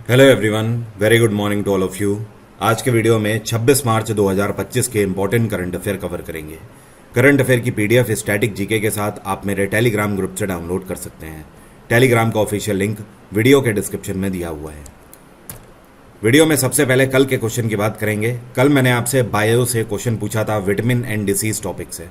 Hello everyone, very good morning to all of you. आज के video में 26 March 2025 के इंपॉर्टेंट करंट अफेयर कवर करेंगे। करंट अफेयर की पीडीएफ स्टैटिक जीके के साथ आप मेरे टेलीग्राम ग्रुप से डाउनलोड कर सकते हैं। टेलीग्राम का ऑफिशियल लिंक वीडियो के डिस्क्रिप्शन में दिया हुआ है। वीडियो में सबसे पहले कल के क्वेश्चन की बात करेंगे। कल मैंने आपसे बायो से क्वेश्चन पूछा था, विटामिन एंड डिसीज टॉपिक से।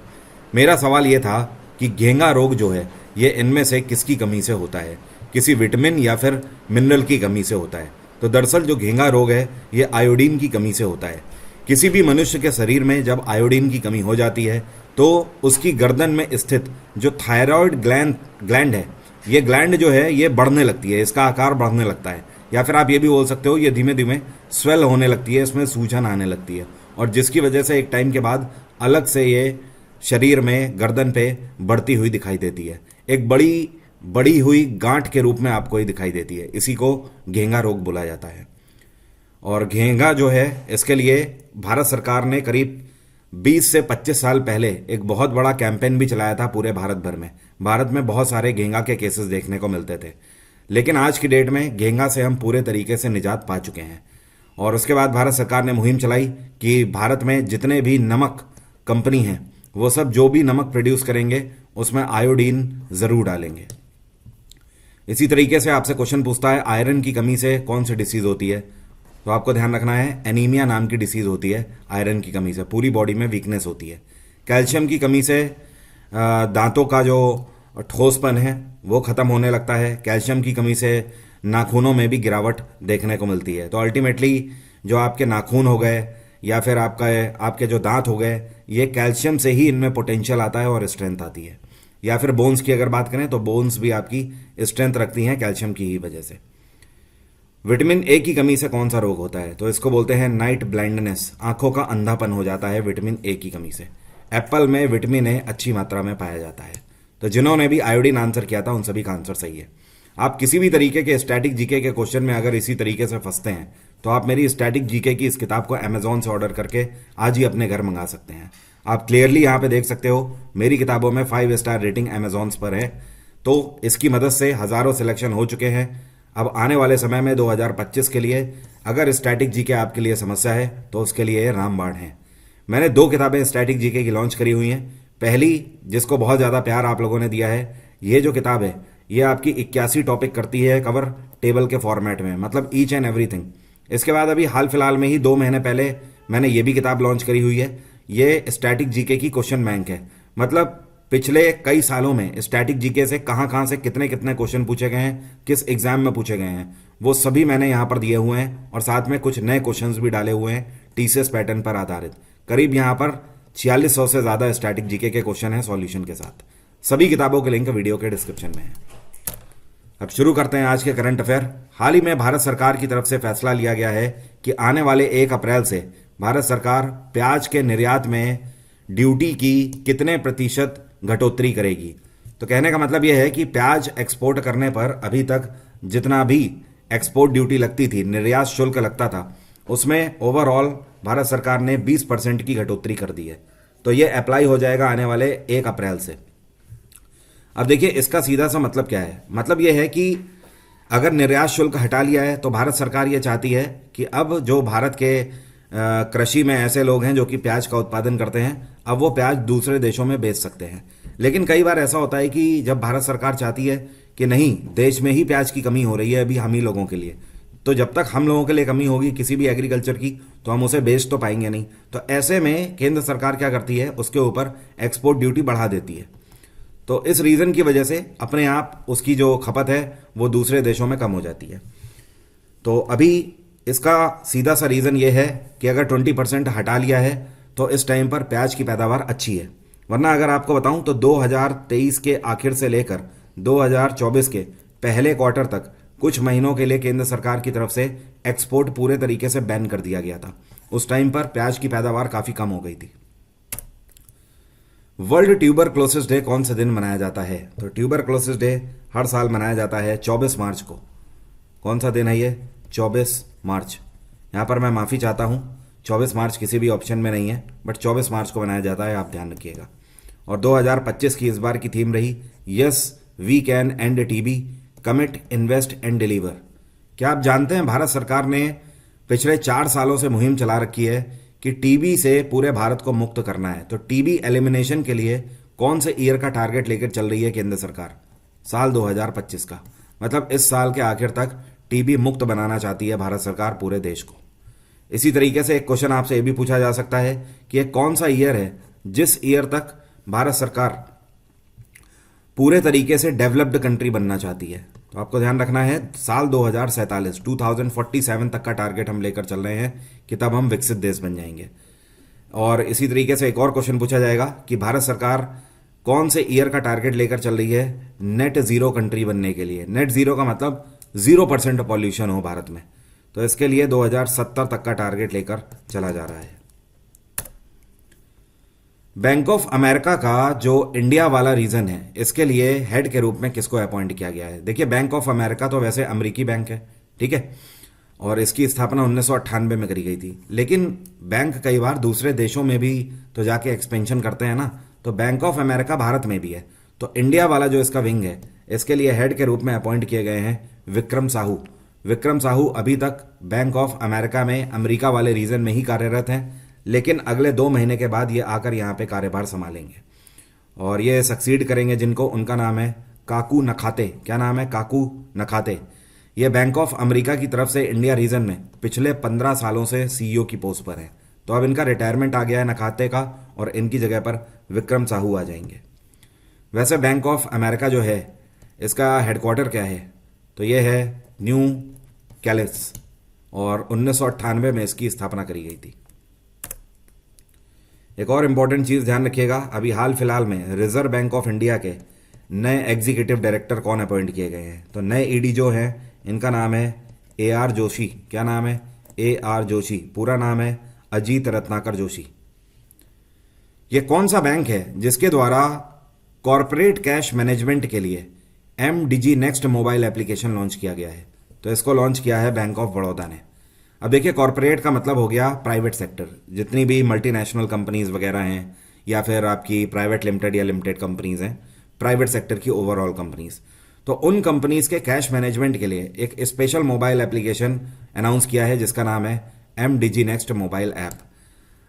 मेरा सवाल ये था कि घेंगा रोग जो है ये इनमें से किसकी कमी से होता है, किसी विटामिन या फिर मिनरल की कमी से होता है। तो दरअसल जो घेंगा रोग है ये आयोडीन की कमी से होता है। किसी भी मनुष्य के शरीर में जब आयोडीन की कमी हो जाती है तो उसकी गर्दन में स्थित जो थायराइड ग्लैंड है, ये ग्लैंड जो है ये बढ़ने लगती है, इसका आकार बढ़ने लगता है, या फिर आप ये भी बोल सकते हो ये धीमे धीमे स्वेल होने लगती है, इसमें सूजन आने लगती है, और जिसकी वजह से एक टाइम के बाद अलग से ये शरीर में गर्दन पे बढ़ती हुई दिखाई देती है। एक बड़ी हुई गांठ के रूप में आपको ये दिखाई देती है। इसी को घेंगा रोग बोला जाता है। और घेंगा जो है इसके लिए भारत सरकार ने करीब 20 से 25 साल पहले एक बहुत बड़ा कैंपेन भी चलाया था पूरे भारत भर में। भारत में बहुत सारे घेंगा के केसेस देखने को मिलते थे, लेकिन आज की डेट में घेंगा से हम पूरे तरीके से निजात पा चुके हैं। और उसके बाद भारत सरकार ने मुहिम चलाई कि भारत में जितने भी नमक कंपनी हैं वो सब जो भी नमक प्रोड्यूस करेंगे उसमें आयोडीन ज़रूर डालेंगे। इसी तरीके से आपसे क्वेश्चन पूछता है आयरन की कमी से कौन सी डिसीज होती है, तो आपको ध्यान रखना है एनीमिया नाम की डिसीज होती है। आयरन की कमी से पूरी बॉडी में वीकनेस होती है। कैल्शियम की कमी से दांतों का जो ठोसपन है वो खत्म होने लगता है। कैल्शियम की कमी से नाखूनों में भी गिरावट देखने को मिलती है। तो अल्टीमेटली जो आपके नाखून हो गए या फिर आपके जो दांत हो गए, ये कैल्शियम से ही इनमें पोटेंशियल आता है और स्ट्रेंथ आती है। या फिर बोन्स की अगर बात करें तो बोन्स भी आपकी स्ट्रेंथ रखती हैं कैल्शियम की ही वजह से। विटामिन ए की कमी से कौन सा रोग होता है, तो इसको बोलते हैं नाइट ब्लाइंडनेस, आंखों का अंधापन हो जाता है विटामिन ए की कमी से। एप्पल में विटामिन ए अच्छी मात्रा में पाया जाता है। तो जिन्होंने भी आयोडीन आंसर किया था उन सभी का आंसर सही है। आप किसी भी तरीके के स्टैटिक जीके के क्वेश्चन में अगर इसी तरीके से फंसते हैं तो आप मेरी स्टैटिक जीके की इस किताब को अमेजोन से ऑर्डर करके आज ही अपने घर मंगा सकते हैं। आप क्लियरली यहाँ पे देख सकते हो मेरी किताबों में 5 स्टार रेटिंग अमेजोन पर है। तो इसकी मदद से हज़ारों सिलेक्शन हो चुके हैं। अब आने वाले समय में 2025 के लिए अगर स्टैटिक जीके आपके लिए समस्या है तो उसके लिए रामबाण है। मैंने 2 किताबें स्टैटिक जीके की लॉन्च करी हुई हैं। पहली, जिसको बहुत ज़्यादा प्यार आप लोगों ने दिया है, ये जो किताब है ये आपकी 81 टॉपिक करती है कवर टेबल के फॉर्मेट में, मतलब ईच एंड एवरीथिंग। इसके बाद अभी हाल फिलहाल में ही 2 महीने पहले मैंने ये भी किताब लॉन्च करी हुई है। ये स्टैटिक जीके की क्वेश्चन बैंक है, मतलब पिछले कई सालों में स्टैटिक जीके से कहाँ से कितने कितने क्वेश्चन पूछे गए हैं, किस एग्जाम में पूछे गए हैं, वो सभी मैंने यहाँ पर दिए हुए हैं। और साथ में कुछ नए क्वेश्चंस भी डाले हुए हैं टीसीएस पैटर्न पर आधारित। करीब यहाँ पर 4600 से ज़्यादा स्टैटिक जीके के क्वेश्चन हैं सॉल्यूशन के साथ। सभी किताबों के लिंक वीडियो के डिस्क्रिप्शन में है। अब शुरू करते हैं आज के करंट अफेयर। हाल ही में भारत सरकार की तरफ से फैसला लिया गया है कि आने वाले 1 अप्रैल से भारत सरकार प्याज के निर्यात में ड्यूटी की कितने प्रतिशत घटोतरी करेगी। तो कहने का मतलब यह है कि प्याज एक्सपोर्ट करने पर अभी तक जितना भी एक्सपोर्ट ड्यूटी लगती थी, निर्यात शुल्क लगता था, उसमें ओवरऑल भारत सरकार ने 20% की घटोतरी कर दी है। तो यह अप्लाई हो जाएगा आने वाले 1 अप्रैल से। अब देखिए इसका सीधा सा मतलब क्या है। मतलब यह है कि अगर निर्यात शुल्क हटा लिया है तो भारत सरकार ये चाहती है कि अब जो भारत के कृषि में ऐसे लोग हैं जो कि प्याज का उत्पादन करते हैं, अब वो प्याज दूसरे देशों में बेच सकते हैं। लेकिन कई बार ऐसा होता है कि जब भारत सरकार चाहती है कि नहीं, देश में ही प्याज की कमी हो रही है अभी हम ही लोगों के लिए, तो जब तक हम लोगों के लिए कमी होगी किसी भी एग्रीकल्चर की तो हम उसे बेच तो पाएंगे नहीं। तो ऐसे में केंद्र सरकार क्या करती है, उसके ऊपर एक्सपोर्ट ड्यूटी बढ़ा देती है। तो इस रीज़न की वजह से अपने आप उसकी जो खपत है वो दूसरे देशों में कम हो जाती है। तो अभी इसका सीधा सा रीज़न ये है कि अगर 20% हटा लिया है तो इस टाइम पर प्याज की पैदावार अच्छी है। वरना अगर आपको बताऊं तो 2023 के आखिर से लेकर 2024 के पहले क्वार्टर तक कुछ महीनों के लिए केंद्र सरकार की तरफ से एक्सपोर्ट पूरे तरीके से बैन कर दिया गया था। उस टाइम पर प्याज की पैदावार काफ़ी कम हो गई थी। वर्ल्ड ट्यूबरक्लोसिस डे कौन से दिन मनाया जाता है, तो ट्यूबरक्लोसिस डे हर साल मनाया जाता है 24 मार्च को। कौन सा दिन है ये, 24 मार्च। यहाँ पर मैं माफ़ी चाहता हूँ, 24 मार्च किसी भी ऑप्शन में नहीं है, बट 24 मार्च को मनाया जाता है, आप ध्यान रखिएगा। और 2025 की इस बार की थीम रही yes we can end TB, commit invest and deliver, क्या आप जानते हैं भारत सरकार ने पिछले 4 सालों से मुहिम चला रखी है कि टीबी से पूरे भारत को मुक्त करना है। तो टीबी एलिमिनेशन के लिए कौन से ईयर का टारगेट लेकर चल रही है केंद्र सरकार? साल 2025 का। मतलब इस साल के आखिर तक टीबी मुक्त बनाना चाहती है भारत सरकार पूरे देश को। इसी तरीके से एक क्वेश्चन आपसे ये भी पूछा जा सकता है कि ये कौन सा ईयर है जिस ईयर तक भारत सरकार पूरे तरीके से डेवलप्ड कंट्री बनना चाहती है? तो आपको ध्यान रखना है साल 2047 तक का टारगेट हम लेकर चल रहे हैं कि तब हम विकसित देश बन जाएंगे। और इसी तरीके से एक और क्वेश्चन पूछा जाएगा कि भारत सरकार कौन से ईयर का टारगेट लेकर चल रही है नेट जीरो कंट्री बनने के लिए? नेट जीरो का मतलब 0% पॉल्यूशन हो भारत में। तो इसके लिए 2070 तक का टारगेट लेकर चला जा रहा है। बैंक ऑफ अमेरिका का जो इंडिया वाला रीजन है, इसके लिए हेड के रूप में किसको अपॉइंट किया गया है? देखिए, बैंक ऑफ अमेरिका तो वैसे अमेरिकी बैंक है, ठीक है, और इसकी स्थापना 1998 में करी गई थी। लेकिन बैंक कई बार दूसरे देशों में भी तो जाके एक्सपेंशन करते हैं ना, तो बैंक ऑफ अमेरिका भारत में भी है। तो इंडिया वाला जो इसका विंग है, इसके लिए हेड के रूप में अपॉइंट किए गए हैं विक्रम साहू। विक्रम साहू अभी तक बैंक ऑफ अमेरिका में अमेरिका वाले रीजन में ही कार्यरत हैं, लेकिन अगले 2 महीने के बाद ये आकर यहाँ पे कार्यभार संभालेंगे और ये सक्सीड करेंगे जिनको, उनका नाम है काकू नखाते। क्या नाम है? काकू नखाते। ये बैंक ऑफ अमेरिका की तरफ से इंडिया रीजन में पिछले 15 सालों से सीईओ की पोस्ट पर है। तो अब इनका रिटायरमेंट आ गया है नखाते का, और इनकी जगह पर विक्रम साहू आ जाएंगे। वैसे बैंक ऑफ अमेरिका जो है, इसका हेडक्वार्टर क्या है? तो ये है न्यू कैलिस, और 1998 में इसकी स्थापना करी गई थी। एक और इंपॉर्टेंट चीज ध्यान रखिएगा, अभी हाल फिलहाल में रिजर्व बैंक ऑफ इंडिया के नए एग्जीक्यूटिव डायरेक्टर कौन अपॉइंट किए गए हैं? तो नए ईडी जो हैं, इनका नाम है AR जोशी। क्या नाम है? AR जोशी। पूरा नाम है अजीत रत्नाकर जोशी। ये कौन सा बैंक है जिसके द्वारा कॉरपोरेट कैश मैनेजमेंट के लिए MDG next mobile application launch किया गया है? तो इसको लॉन्च किया है बैंक ऑफ बड़ौदा ने। अब देखिए, कॉरपोरेट का मतलब हो गया प्राइवेट सेक्टर, जितनी भी मल्टीनेशनल कंपनीज वगैरह हैं या फिर आपकी प्राइवेट लिमिटेड या लिमिटेड कंपनीज हैं, प्राइवेट सेक्टर की ओवरऑल कंपनीज। तो उन कंपनीज के कैश मैनेजमेंट के लिए एक स्पेशल मोबाइल एप्लीकेशन अनाउंस किया है जिसका नाम है MDG नेक्स्ट मोबाइल ऐप।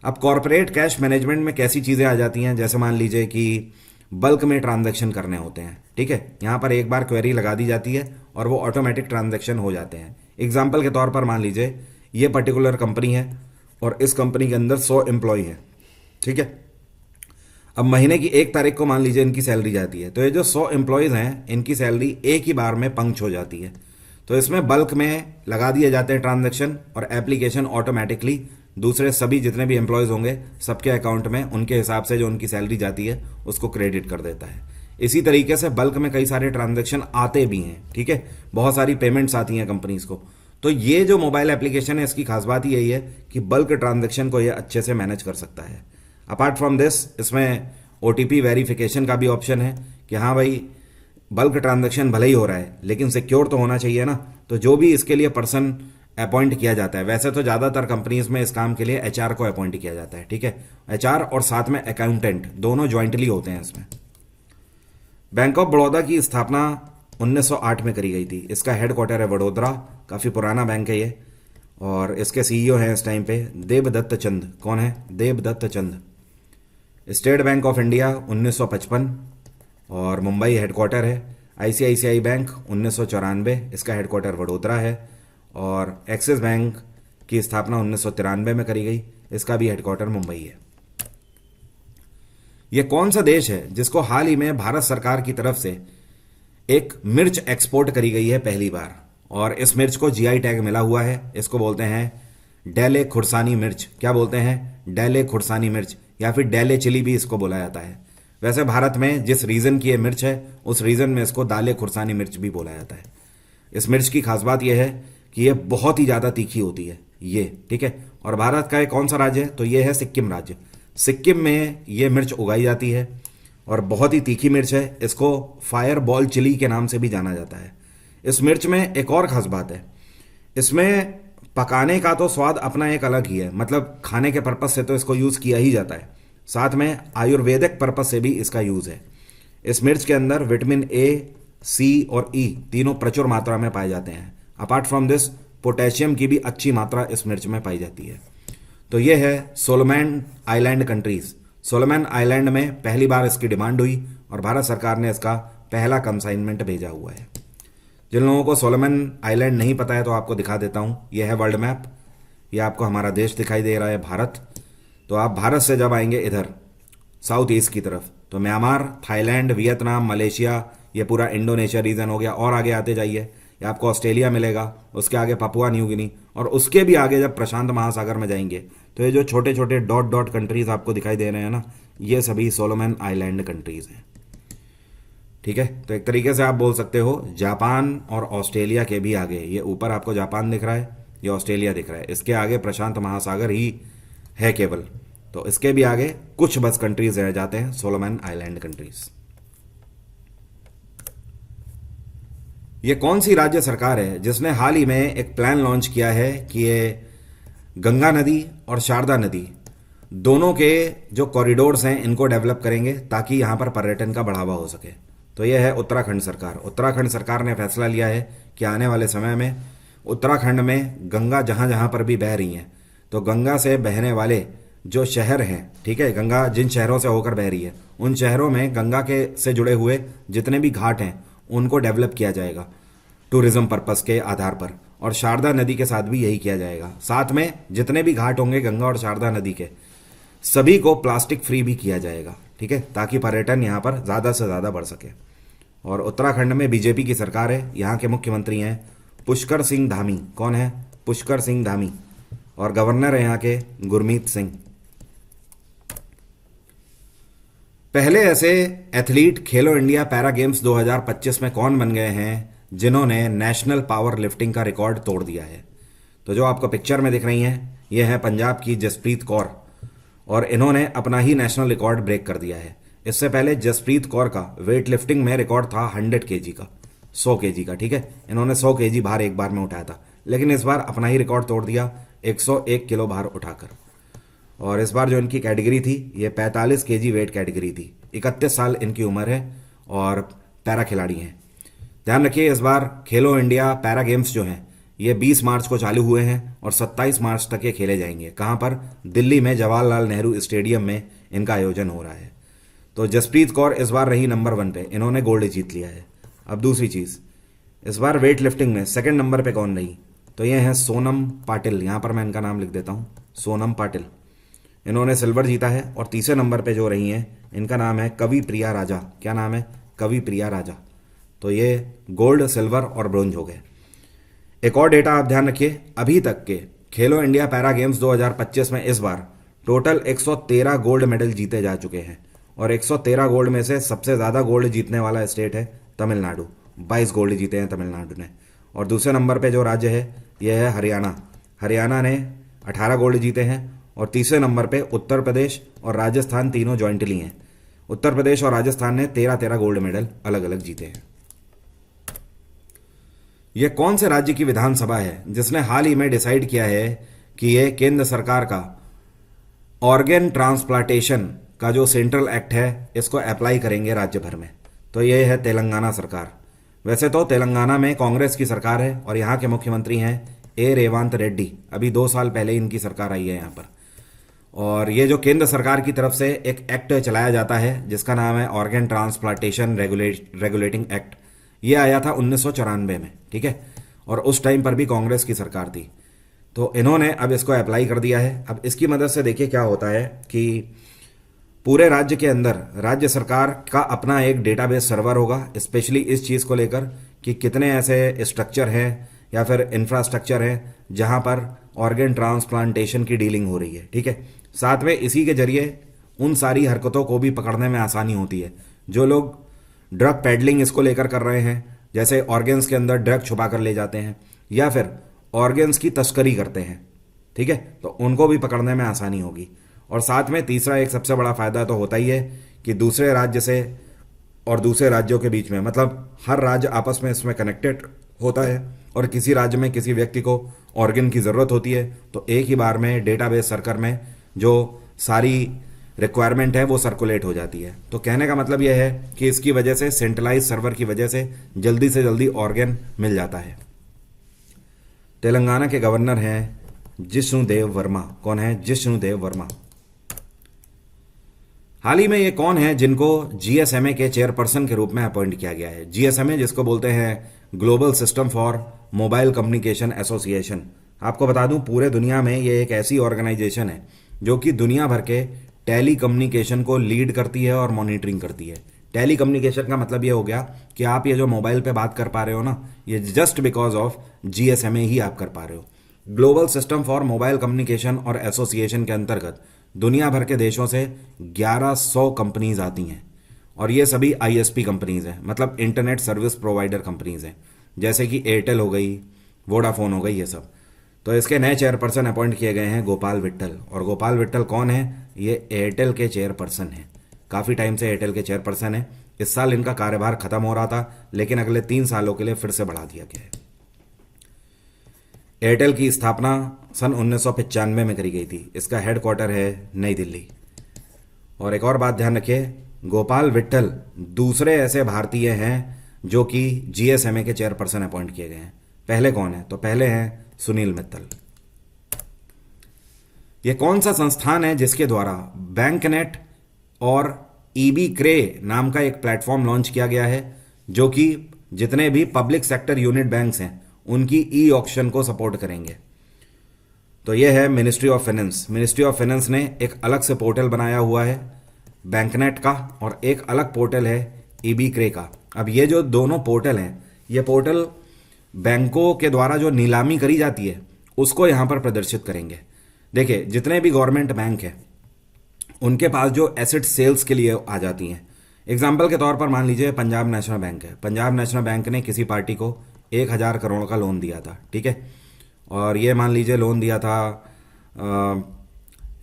अब कॉरपोरेट कैश मैनेजमेंट में कैसी चीज़ें आ जाती हैं? जैसे मान लीजिए कि बल्क में ट्रांजैक्शन करने होते हैं, ठीक है, यहाँ पर एक बार क्वेरी लगा दी जाती है और वो ऑटोमेटिक ट्रांजैक्शन हो जाते हैं। एग्जाम्पल के तौर पर मान लीजिए ये पर्टिकुलर कंपनी है और इस कंपनी के अंदर 100 एम्प्लॉय हैं, ठीक है। अब महीने की 1 तारीख को मान लीजिए इनकी सैलरी जाती है, तो ये जो 100 एम्प्लॉयज़ हैं, इनकी सैलरी एक ही बार में पंच हो जाती है। तो इसमें बल्क में लगा दिए जाते हैं ट्रांजैक्शन, और एप्लीकेशन ऑटोमेटिकली दूसरे सभी जितने भी एम्प्लॉयज़ होंगे सबके अकाउंट में उनके हिसाब से जो उनकी सैलरी जाती है उसको क्रेडिट कर देता है। इसी तरीके से बल्क में कई सारे ट्रांजैक्शन आते भी हैं, ठीक है, बहुत सारी पेमेंट्स आती हैं कंपनीज को। तो ये जो मोबाइल एप्लीकेशन है, इसकी खास बात यही है कि बल्क ट्रांजैक्शन को ये अच्छे से मैनेज कर सकता है। अपार्ट फ्रॉम दिस, इसमें OTP वेरिफिकेशन का भी ऑप्शन है कि हाँ भाई, बल्क ट्रांजैक्शन भले ही हो रहा है लेकिन सिक्योर तो होना चाहिए ना। तो जो भी इसके लिए पर्सन अपॉइंट किया जाता है, वैसे तो ज़्यादातर कंपनीज में इस काम के लिए HR को अपॉइंट किया जाता है, ठीक है, HR और साथ में अकाउंटेंट दोनों ज्वाइंटली होते हैं इसमें। बैंक ऑफ बड़ौदा की स्थापना 1908 में करी गई थी। इसका हेडक्वार्टर है वडोदरा, काफ़ी पुराना बैंक है ये, और इसके CEO हैं इस टाइम पे देबदत्त चंद। कौन है? देबदत्त चंद। स्टेट बैंक ऑफ इंडिया 1955 और मुंबई हेडक्वार्टर है। ICICI बैंक 1994, इसका हेडक्वार्टर वडोदरा है, और एक्सिस बैंक की स्थापना 1993 में करी गई, इसका भी हेडक्वार्टर मुंबई है। यह कौन सा देश है जिसको हाल ही में भारत सरकार की तरफ से एक मिर्च एक्सपोर्ट करी गई है पहली बार, और इस मिर्च को GI टैग मिला हुआ है? इसको बोलते हैं डेले खुरसानी मिर्च। क्या बोलते हैं? डेले खुरसानी मिर्च, या फिर डेले चिली भी इसको बोला जाता है। वैसे भारत में जिस रीजन की ये मिर्च है, उस रीजन में इसको दाले खुरसानी मिर्च भी बोला जाता है। इस मिर्च की खास बात यह है कि ये बहुत ही ज़्यादा तीखी होती है ये, ठीक है। और भारत का कौन सा राज्य है? तो ये है सिक्किम राज्य। सिक्किम में ये मिर्च उगाई जाती है और बहुत ही तीखी मिर्च है। इसको फायर बॉल चिली के नाम से भी जाना जाता है। इस मिर्च में एक और ख़ास बात है, इसमें पकाने का तो स्वाद अपना एक अलग ही है, मतलब खाने के पर्पज़ से तो इसको यूज़ किया ही जाता है, साथ में आयुर्वेदिक पर्पज़ से भी इसका यूज़ है। इस मिर्च के अंदर विटामिन A, C और E तीनों प्रचुर मात्रा में पाए जाते हैं। अपार्ट फ्रॉम दिस पोटेशियम की भी अच्छी मात्रा इस मिर्च में पाई जाती है। तो ये है Solomon island countries. Solomon island में पहली बार इसकी डिमांड हुई और भारत सरकार ने इसका पहला कंसाइनमेंट भेजा हुआ है। जिन लोगों को सोलोमन आइलैंड नहीं पता है तो आपको दिखा देता हूँ। यह है वर्ल्ड मैप। यह आपको हमारा देश दिखाई दे रहा है, भारत। तो आप भारत से जब आएंगे इधर साउथ ईस्ट की तरफ तो म्यांमार, थाईलैंड, वियतनाम, मलेशिया, ये पूरा इंडोनेशिया रीजन हो गया। और आगे आते जाइए, ये आपको ऑस्ट्रेलिया मिलेगा, उसके आगे पपुआ न्यू गिनी, और उसके भी आगे जब प्रशांत महासागर में जाएंगे तो ये जो छोटे छोटे डॉट डॉट कंट्रीज आपको दिखाई दे रहे हैं ना, ये सभी सोलोमन आइलैंड कंट्रीज हैं। ठीक है, तो एक तरीके से आप बोल सकते हो जापान और ऑस्ट्रेलिया के भी आगे, ये ऊपर आपको जापान दिख रहा है, ये ऑस्ट्रेलिया दिख रहा है, इसके आगे प्रशांत महासागर ही है केवल। तो इसके भी आगे कुछ बस कंट्रीज रह जाते हैं, सोलोमन आइलैंड कंट्रीज। ये कौन सी राज्य सरकार है जिसने हाल ही में एक प्लान लॉन्च किया है कि ये गंगा नदी और शारदा नदी दोनों के जो कॉरिडोर्स हैं इनको डेवलप करेंगे ताकि यहाँ पर पर्यटन का बढ़ावा हो सके। तो ये है उत्तराखंड सरकार। उत्तराखंड सरकार ने फैसला लिया है कि आने वाले समय में उत्तराखंड में गंगा जहाँ जहाँ पर भी बह रही हैं, तो गंगा से बहने वाले जो शहर हैं, ठीक है, गंगा जिन शहरों से होकर बह रही है उन शहरों में गंगा के से जुड़े हुए जितने भी घाट हैं उनको डेवलप किया जाएगा टूरिज्म पर्पस के आधार पर। और शारदा नदी के साथ भी यही किया जाएगा। साथ में जितने भी घाट होंगे गंगा और शारदा नदी के, सभी को प्लास्टिक फ्री भी किया जाएगा, ठीक है, ताकि पर्यटन यहाँ पर ज़्यादा से ज़्यादा बढ़ सके। और उत्तराखंड में बीजेपी की सरकार है, यहाँ के मुख्यमंत्री हैं पुष्कर सिंह धामी। कौन है? पुष्कर सिंह धामी। और गवर्नर है यहाँ के गुरमीत सिंह। पहले ऐसे एथलीट खेलो इंडिया पैरा गेम्स 2025 में कौन बन गए हैं जिन्होंने नेशनल पावर लिफ्टिंग का रिकॉर्ड तोड़ दिया है? तो जो आपको पिक्चर में दिख रही हैं ये है पंजाब की जसप्रीत कौर, और इन्होंने अपना ही नेशनल रिकॉर्ड ब्रेक कर दिया है। इससे पहले जसप्रीत कौर का वेट लिफ्टिंग में रिकॉर्ड था 100 kg का, 100 kg का, ठीक है, इन्होंने 100 kg भार एक बार में उठाया था, लेकिन इस बार अपना ही रिकॉर्ड तोड़ दिया 101 किलो भार उठाकर। और इस बार जो इनकी कैटेगरी थी ये 45 kg वेट कैटेगरी थी। 31 साल इनकी उम्र है और पैरा खिलाड़ी हैं। ध्यान रखिए, इस बार खेलो इंडिया पैरा गेम्स जो हैं ये 20 मार्च को चालू हुए हैं और 27 मार्च तक ये खेले जाएंगे। कहाँ पर? दिल्ली में जवाहरलाल नेहरू स्टेडियम में इनका आयोजन हो रहा है। तो जसप्रीत कौर इस बार रही नंबर 1 पे, इन्होंने गोल्ड जीत लिया है। अब दूसरी चीज़, इस बार वेट लिफ्टिंग में सेकंड नंबर पे कौन रही? तो ये हैं सोनम पाटिल। यहाँ पर मैं इनका नाम लिख देता हूँ, सोनम पाटिल। इन्होंने सिल्वर जीता है। और तीसरे नंबर पे जो रही हैं इनका नाम है कवि प्रिया राजा। क्या नाम है? कवि प्रिया राजा। तो ये गोल्ड, सिल्वर और ब्रोंज हो गए। एक और डेटा आप ध्यान रखिए, अभी तक के खेलो इंडिया पैरा गेम्स 2025 में इस बार टोटल 113 गोल्ड मेडल जीते जा चुके हैं। और 113 गोल्ड में से सबसे ज़्यादा गोल्ड जीतने वाला स्टेट है तमिलनाडु। 22 गोल्ड जीते हैं तमिलनाडु ने। और दूसरे नंबर पे जो राज्य है यह है हरियाणा। हरियाणा ने 18 गोल्ड जीते हैं। और तीसरे नंबर पे उत्तर प्रदेश और राजस्थान तीनों जॉइंटली हैं। उत्तर प्रदेश और राजस्थान ने 13-13 गोल्ड मेडल अलग अलग जीते हैं। यह कौन से राज्य की विधानसभा है जिसने हाल ही में डिसाइड किया है कि यह केंद्र सरकार का ऑर्गन ट्रांसप्लांटेशन का जो सेंट्रल एक्ट है इसको अप्लाई करेंगे राज्य भर में? तो यह है तेलंगाना सरकार। वैसे तो तेलंगाना में कांग्रेस की सरकार है और यहाँ के मुख्यमंत्री हैं ए रेवंत रेड्डी। अभी 2 साल पहले इनकी सरकार आई है यहाँ पर। और ये जो केंद्र सरकार की तरफ से एक एक्ट चलाया जाता है जिसका नाम है ऑर्गन ट्रांसप्लांटेशन रेगुलेटिंग एक्ट, ये आया था 1994 में, ठीक है, और उस टाइम पर भी कांग्रेस की सरकार थी। तो इन्होंने अब इसको अप्लाई कर दिया है। अब इसकी मदद से देखिए क्या होता है कि पूरे राज्य के अंदर राज्य सरकार का अपना एक डेटाबेस सर्वर होगा स्पेशली इस चीज़ को लेकर कि कितने ऐसे स्ट्रक्चर हैं या फिर इंफ्रास्ट्रक्चर हैं जहां पर ऑर्गन ट्रांसप्लांटेशन की डीलिंग हो रही है, ठीक है। साथ में इसी के जरिए उन सारी हरकतों को भी पकड़ने में आसानी होती है। जो लोग ड्रग पेडलिंग इसको लेकर कर रहे हैं, जैसे ऑर्गन्स के अंदर ड्रग छुपा कर ले जाते हैं या फिर ऑर्गन्स की तस्करी करते हैं, ठीक है, तो उनको भी पकड़ने में आसानी होगी। और साथ में तीसरा एक सबसे बड़ा फायदा तो होता ही है कि दूसरे राज्य से और दूसरे राज्यों के बीच में, मतलब हर राज्य आपस में इसमें कनेक्टेड होता है और किसी राज्य में किसी व्यक्ति को ऑर्गन की ज़रूरत होती है तो एक ही बार में डेटाबेस सर्वर में जो सारी रिक्वायरमेंट है वो सर्कुलेट हो जाती है। तो कहने का मतलब यह है कि इसकी वजह से सेंट्रलाइज सर्वर की वजह से जल्दी ऑर्गन मिल जाता है। तेलंगाना के गवर्नर हैं जिष्णुदेव वर्मा। कौन है? जिष्णुदेव वर्मा। हाल ही में ये कौन है जिनको जीएसएमए के चेयरपर्सन के रूप में अपॉइंट किया गया है? जीएसएमए जिसको बोलते हैं global system for mobile communication association. आपको बता दूं पूरे दुनिया में ये एक ऐसी ऑर्गेनाइजेशन है जो कि दुनिया भर के टेली कम्युनिकेशन को लीड करती है और मॉनिटरिंग करती है। टेली कम्युनिकेशन का मतलब ये हो गया कि आप ये जो मोबाइल पे बात कर पा रहे हो ना, ये जस्ट बिकॉज ऑफ जीएसएमए ही आप कर पा रहे हो। Global system for mobile communication और एसोसिएशन के अंतर्गत दुनिया भर के देशों से 1100 कंपनीज आती हैं और ये सभी आईएसपी कंपनीज हैं, मतलब इंटरनेट सर्विस प्रोवाइडर कंपनीज हैं, जैसे कि एयरटेल हो गई, वोडाफोन हो गई, ये सब। तो इसके नए चेयरपर्सन अपॉइंट किए गए हैं गोपाल विट्ठल। और गोपाल विट्ठल कौन है? ये एयरटेल के चेयरपर्सन हैं, काफ़ी टाइम से एयरटेल के चेयरपर्सन हैं। इस साल इनका कार्यभार खत्म हो रहा था, लेकिन अगले 3 सालों के लिए फिर से बढ़ा दिया गया है। एयरटेल की स्थापना सन 1995 में करी गई थी। इसका हेडक्वार्टर है नई दिल्ली। और एक और बात ध्यान रखिए, गोपाल विट्ठल दूसरे ऐसे भारतीय हैं जो कि जीएसएमए के चेयरपर्सन अपॉइंट किए गए हैं। पहले कौन है? तो पहले हैं सुनील मित्तल। यह कौन सा संस्थान है जिसके द्वारा बैंकनेट और ईबी क्रे नाम का एक प्लेटफॉर्म लॉन्च किया गया है, जो कि जितने भी पब्लिक सेक्टर यूनिट बैंक्स हैं उनकी ई ऑक्शन को सपोर्ट करेंगे? तो यह है ministry of finance. Ministry of finance ने एक अलग से पोर्टल बनाया हुआ है बैंकनेट का, और एक अलग पोर्टल है ईबी क्रे का। अब ये जो दोनों पोर्टल हैं, ये पोर्टल बैंकों के द्वारा जो नीलामी करी जाती है उसको यहां पर प्रदर्शित करेंगे। देखिए, जितने भी गवर्नमेंट बैंक हैं उनके पास जो एसेट सेल्स के लिए आ जाती हैं, एग्जाम्पल के तौर पर मान लीजिए पंजाब नेशनल बैंक है। पंजाब नेशनल बैंक ने किसी पार्टी को 1000 करोड़ का लोन दिया था, ठीक है। और ये मान लीजिए लोन दिया था,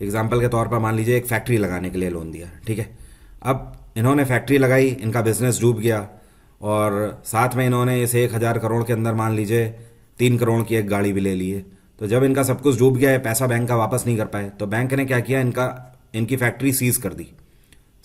एग्जाम्पल के तौर पर मान लीजिए एक फैक्ट्री लगाने के लिए लोन दिया, ठीक है। अब इन्होंने फैक्ट्री लगाई, इनका बिजनेस डूब गया, और साथ में इन्होंने इस 1000 करोड़ के अंदर मान लीजिए 3 करोड़ की एक गाड़ी भी ले ली है। तो जब इनका सब कुछ डूब गया है, पैसा बैंक का वापस नहीं कर पाए, तो बैंक ने क्या किया, इनकी फैक्ट्री सीज कर दी,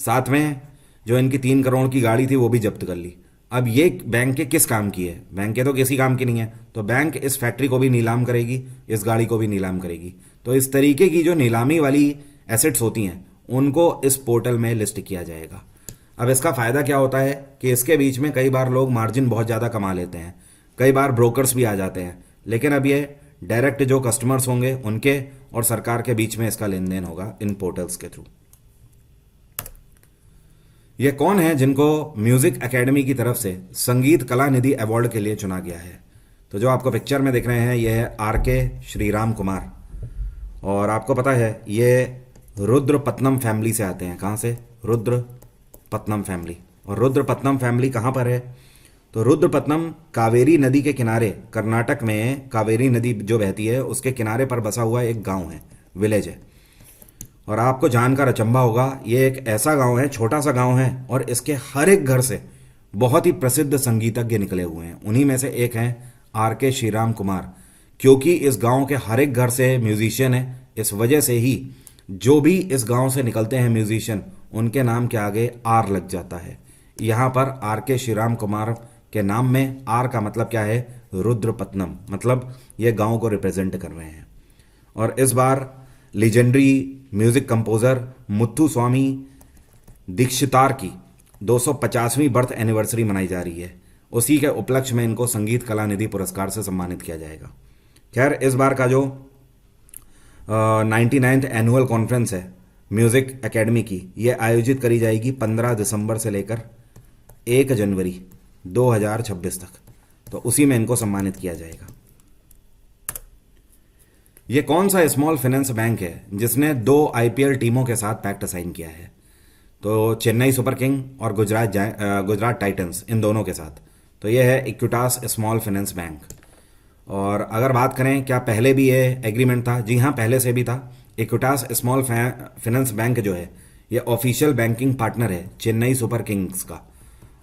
साथ में जो इनकी 3 करोड़ की गाड़ी थी वो भी जब्त कर ली। अब ये बैंक के किस काम की है? बैंक के तो किसी काम की नहीं है, तो बैंक इस फैक्ट्री को भी नीलाम करेगी, इस गाड़ी को भी नीलाम करेगी। तो इस तरीके की जो नीलामी वाली एसेट्स होती हैं उनको इस पोर्टल में लिस्ट किया जाएगा। अब इसका फ़ायदा क्या होता है कि इसके बीच में कई बार लोग मार्जिन बहुत ज़्यादा कमा लेते हैं, कई बार ब्रोकर्स भी आ जाते हैं, लेकिन अब ये डायरेक्ट जो कस्टमर्स होंगे उनके और सरकार के बीच में इसका लेन देन होगा इन पोर्टल्स के थ्रू। ये कौन है जिनको म्यूजिक एकेडमी की तरफ से संगीत कला निधि अवार्ड के लिए चुना गया है? तो जो आपको पिक्चर में दिख रहे हैं ये है आरके श्रीराम कुमार, और आपको पता है ये रुद्रपत्नम फैमिली से आते हैं। कहाँ से? रुद्रपत्नम फैमिली। और रुद्रपत्नम फैमिली कहाँ पर है? तो रुद्रपत्नम कावेरी नदी के किनारे, कर्नाटक में कावेरी नदी जो बहती है उसके किनारे पर बसा हुआ एक गांव है, विलेज है। और आपको जानकर अचंभा होगा, ये एक ऐसा गांव है, छोटा सा गांव है, और इसके हर एक घर से बहुत ही प्रसिद्ध संगीतज्ञ निकले हुए हैं। उन्हीं में से एक हैं आरके श्रीराम कुमार। क्योंकि इस गांव के हर एक घर से म्यूजिशियन है, इस वजह से ही जो भी इस गांव से निकलते हैं म्यूजिशियन, उनके नाम के आगे आर लग जाता है। यहाँ पर आरके श्रीराम कुमार के नाम में आर का मतलब क्या है? रुद्रपत्नम, मतलब ये गांव को रिप्रेजेंट कर रहे हैं। और इस बार लीजेंडरी म्यूजिक कंपोजर मुत्थु स्वामी दीक्षितार की 250वीं बर्थ एनिवर्सरी मनाई जा रही है। उसी के उपलक्ष्य में इनको संगीत कला निधि पुरस्कार से सम्मानित किया जाएगा। खैर, इस बार का जो 99th एनुअल कॉन्फ्रेंस है म्यूजिक एकेडमी की, ये आयोजित करी जाएगी 15 दिसंबर से लेकर 1 जनवरी 2026 तक। तो उसी में इनको सम्मानित किया जाएगा। ये कौन सा स्मॉल फाइनेंस बैंक है जिसने 2 आईपीएल टीमों के साथ पैक्ट साइन किया है? तो चेन्नई सुपर किंग और गुजरात टाइटंस, इन दोनों के साथ। तो ये है इक्विटास स्मॉल फाइनेंस बैंक। और अगर बात करें क्या पहले भी ये एग्रीमेंट था? जी हाँ, पहले से भी था। इक्विटास स्मॉल फाइनेंस बैंक जो है ये ऑफिशियल बैंकिंग पार्टनर है चेन्नई सुपर किंग्स का,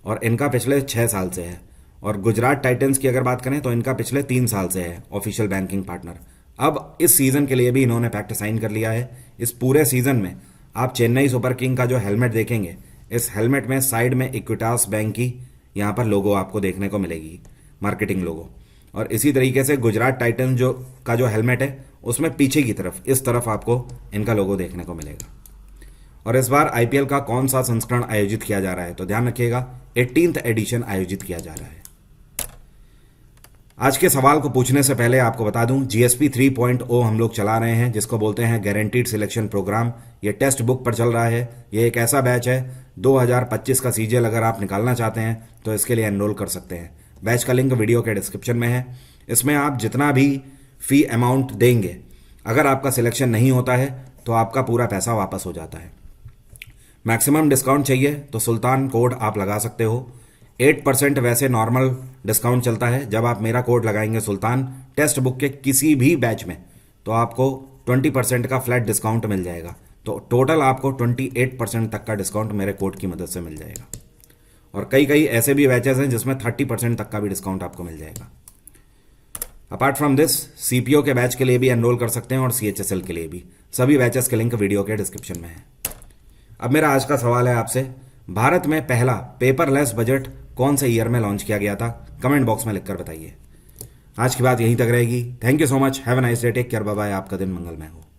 और इनका पिछले 6 साल से है। और गुजरात टाइटंस की अगर बात करें तो इनका पिछले 3 साल से है ऑफिशियल बैंकिंग पार्टनर। अब इस सीजन के लिए भी इन्होंने पैक्ट साइन कर लिया है। इस पूरे सीजन में आप चेन्नई सुपर किंग का जो हेलमेट देखेंगे, इस हेलमेट में साइड में इक्विटास बैंक की यहाँ पर लोगो आपको देखने को मिलेगी, मार्केटिंग लोगो। और इसी तरीके से गुजरात टाइटन जो हेलमेट है उसमें पीछे की तरफ इस तरफ आपको इनका लोगो देखने को मिलेगा। और इस बार आईपीएल का कौन सा संस्करण आयोजित किया जा रहा है, तो ध्यान रखिएगा 18th एडिशन आयोजित किया जा रहा है। आज के सवाल को पूछने से पहले आपको बता दूं, जीएसपी 3.0 हम लोग चला रहे हैं, जिसको बोलते हैं गारंटीड सिलेक्शन प्रोग्राम। ये टेक्स्ट बुक पर चल रहा है। ये एक ऐसा बैच है 2025 का सीजीएल अगर आप निकालना चाहते हैं तो इसके लिए एनरोल कर सकते हैं। बैच का लिंक वीडियो के डिस्क्रिप्शन में है। इसमें आप जितना भी फी अमाउंट देंगे, अगर आपका सिलेक्शन नहीं होता है तो आपका पूरा पैसा वापस हो जाता है। मैक्सिमम डिस्काउंट चाहिए तो सुल्तान कोड आप लगा सकते हो। 8% वैसे नॉर्मल डिस्काउंट चलता है। जब आप मेरा कोड लगाएंगे सुल्तान टेक्स्ट बुक के किसी भी बैच में, तो आपको 20% का फ्लैट डिस्काउंट मिल जाएगा। तो टोटल आपको 28% तक का डिस्काउंट मेरे कोड की मदद से मिल जाएगा। और कई ऐसे भी बैचेस हैं जिसमें 30% तक का भी डिस्काउंट आपको मिल जाएगा। अपार्ट फ्रॉम दिस, सीपीओ के बैच के लिए भी एनरोल कर सकते हैं और सीएचएसएल के लिए भी। सभी बैचेस के लिंक वीडियो के डिस्क्रिप्शन में है। अब मेरा आज का सवाल है आपसे, भारत में पहला पेपरलेस बजट कौन से ईयर में लॉन्च किया गया था? कमेंट बॉक्स में लिखकर बताइए। आज की बात यहीं तक रहेगी। Thank you so much. Have a nice day. Take care. Bye bye. आपका दिन मंगलमय हो।